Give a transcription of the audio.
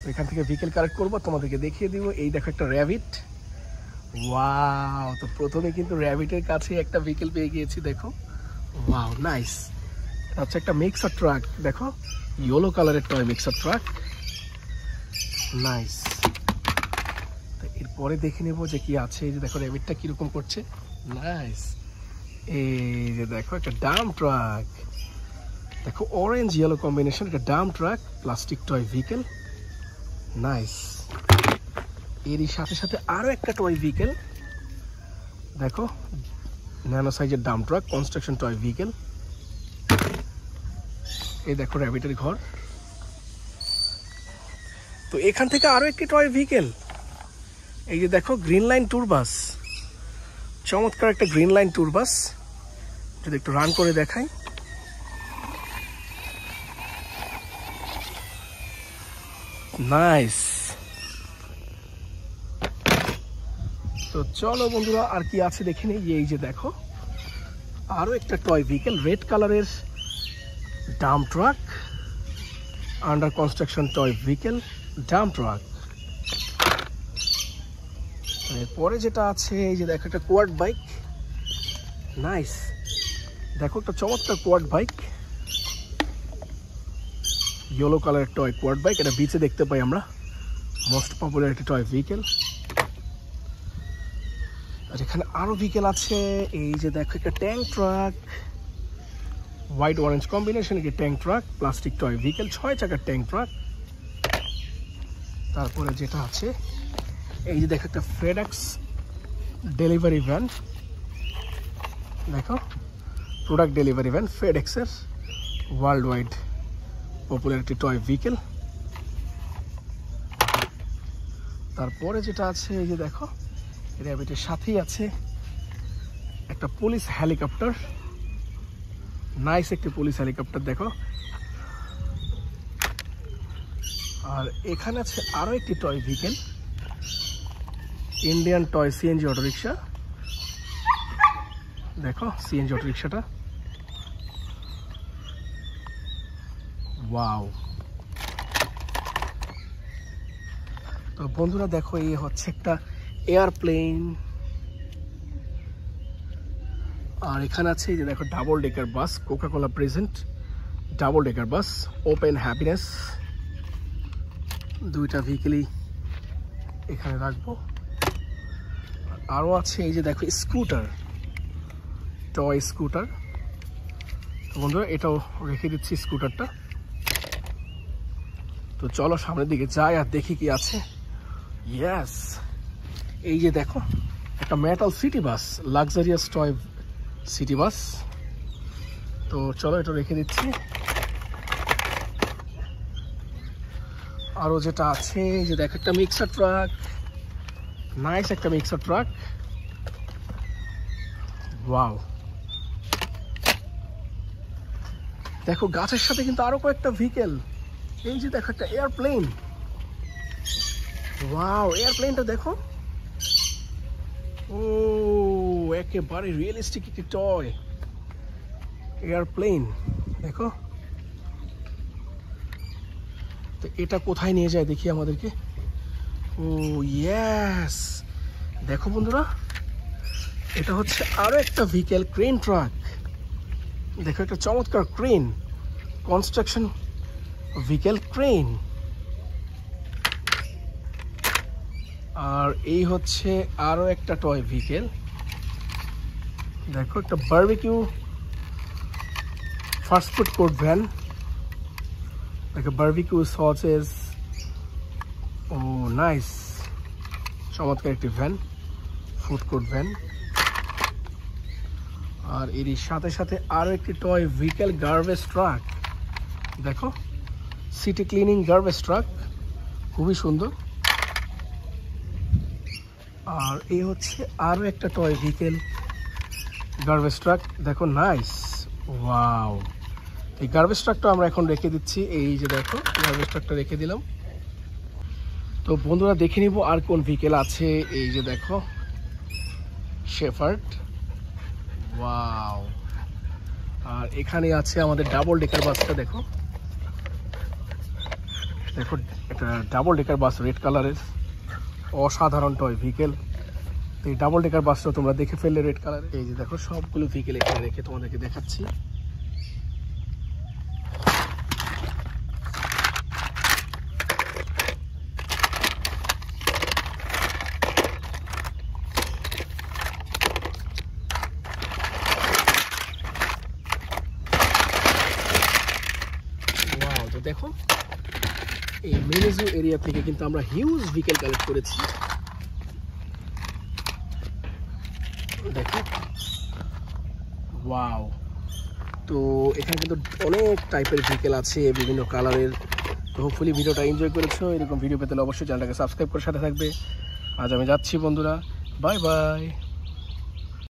এখান থেকে vehicle collect করবো, তোমাদেরকে দেখিয়ে দিব। এই দেখো একটা র্যাবিট, ওয়াও। তো প্রথমে কিন্তু র্যাবিটের কাছে একটা ভেহিকেল পেয়ে গিয়েছি, দেখো ওয়াও নাইস। এটা হচ্ছে একটা মিক্সার ট্রাক, দেখো ইয়েলো কালারের টয় মিক্সার ট্রাক, নাইস। তো এরপরে দেখে নেবো যে কি আছে। এই যে দেখো র্যাবিটটা কিরকম করছে, নাইস। এই যে দেখো একটা ডাম্প ট্রাক, দেখো অরেঞ্জ ইয়েলো কম্বিনেশন, একটা dump truck plastic toy vehicle, nice. এরই সাথে সাথে আরো একটা টয় ভেহিকেল, দেখো ন্যানো সাইজের dump truck construction toy vehicle. এই দেখো র্যাবিটের ঘর। তো এখান থেকে আরো একটি টয় ভেহিকেল, এই যে দেখো গ্রিন লাইন ট্যুর বাস, চমৎকার একটা গ্রিন লাইন ট্যুর বাস। যদি একটু রান করে দেখাই, নাইস। তো চলো বন্ধুরা আর কি আছে দেখে নিই। এই যে দেখো আরো একটা টয় ভেহিকেল, রেড কালারের dump truck, under construction toy vehicle dump truck. এরপরে যেটা আছে, এই যে দেখো একটা কোয়াড বাইক, নাইস। দেখো একটা চমৎকার কোয়াড বাইক, ইয়েলো কালারের টয় কোয়াড বাইক। এটা বিচে দেখতে পাই আমরা, মোস্ট পপুলার একটা টয় ভেহিকেল। আর এখানে আরো ভেহিকেল আছে, এই যে দেখো একটা tank truck, white orange combination, একটা tank truck plastic toy vehicle, 6 চাকার ট্যাঙ্ক ট্রাক। তারপরে যেটা আছে, এই যে দেখো একটা ফেডেক্স ডেলিভারি ভ্যান, দেখো প্রোডাক্ট ডেলিভারি ভ্যান ফেডেক্সের, ওয়ার্ল্ড ওয়াইড পপুলার একটি টয় ভেহিকেল। তারপরে যেটা আছে, এই যে দেখো র্যাবিটের সাথেই আছে একটা পুলিশ হেলিকপ্টার, নাইস একটি পুলিশ হেলিকপ্টার দেখো। আর এখানে আছে আরো একটি toy vehicle, Indian toy CNG autorickshaw, দেখো সিএনজি অটোরিকশাটা, ওয়াও। তো বন্ধুরা দেখো এই হচ্ছে একটা এয়ারপ্লেন। আর এখানে আছে এই যে দেখো double decker bus, Coca Cola present double decker bus, open happiness. দুইটা ভেহিকেলই এখানে রাখবো। আরও আছে এই যে দেখো স্কুটার, টয় স্কুটার। তো বন্ধুরা এটাও রেখে দিচ্ছি স্কুটারটা। তো চলো সামনের দিকে যাই আর দেখি কি আছে। ইয়েস, এই যে দেখো একটা metal city bus, luxurious toy city bus. তো চলো এটা রেখে দিচ্ছি। আরও যেটা আছে, এই যে দেখো একটা মিক্সার ট্রাক, নাইস একটা মিক্সার ট্রাক, ওয়াও। দেখো গাছের সাথে কিন্তু আরো কয়েকটা ভেহিকেল, এই যে দেখো একটা এয়ারপ্লেন, ওয়াও এয়ারপ্লেনটা দেখো, ও একেবারে রিয়েলিস্টিক একটি টয় এয়ারপ্লেন দেখো। তো এটা কোথায় নিয়ে যায় দেখি আমাদেরকে। ও ইয়েস, দেখো বন্ধুরা এটা হচ্ছে আরো একটা ভেহিকেল, ক্রেন ট্রাক। দেখো একটা চমৎকার ক্রেন, কনস্ট্রাকশন ভেহিকেল ক্রেন। আর এই হচ্ছে আরো একটা টয় ভেহিকেল, দেখো একটা barbecue fast food court van, দেখো বারবিকিউ সসেস, ও নাইস, চমৎকার একটি ভ্যান, ফুড কোর্ট ভ্যান। আর এরই সাথে সাথে আরো একটি টয় ভেহিকেল, গার্বেজ ট্রাক, দেখো সিটি ক্লিনিং গার্বেজ ট্রাক, খুবই সুন্দর। আর এই হচ্ছে আরো একটা টয় ভেহিকেল, গার্বেজ ট্রাক, দেখো নাইস, ওয়াও। এই গার্বেজ ট্রাকটা আমরা এখন রেখে দিচ্ছি, এই যে দেখো গার্বেজ ট্রাকটা রেখে দিলাম। তো বন্ধুরা দেখে নিব আর কোন ভেহিকেল আছে। এই যে দেখো শেফার্ড, ওয়াও। আর এখানে আছে আমাদের ডাবল ডেকার বাসটা, দেখো দেখো একটা ডাবল ডেকার বাস রেড কালারের, অসাধারণ টয় ভেহিকেল। তো এই ডাবল ডেকার বাসটা তোমরা দেখে ফেললে রেড কালারের। এই যে দেখো সবগুলো ভেহিকেল এখানে রেখে তোমাদেরকে দেখাচ্ছি। তো দেখো এই মেনেজু এরিয়া থেকে কিন্তু আমরা হিউজ ভেহিকেল কালেক্ট করেছি। দেখো ওয়াও, তো এখানে কিন্তু অনেক টাইপের ভেহিকেল আছে বিভিন্ন কালারের। তো হোপফুলি ভিডিওটা এনজয় করেছো। এরকম ভিডিও পেতে অবশ্যই চ্যানেলটাকে সাবস্ক্রাইব করে সাথে থাকবে। আজ আমি যাচ্ছি বন্ধুরা, বাই বাই।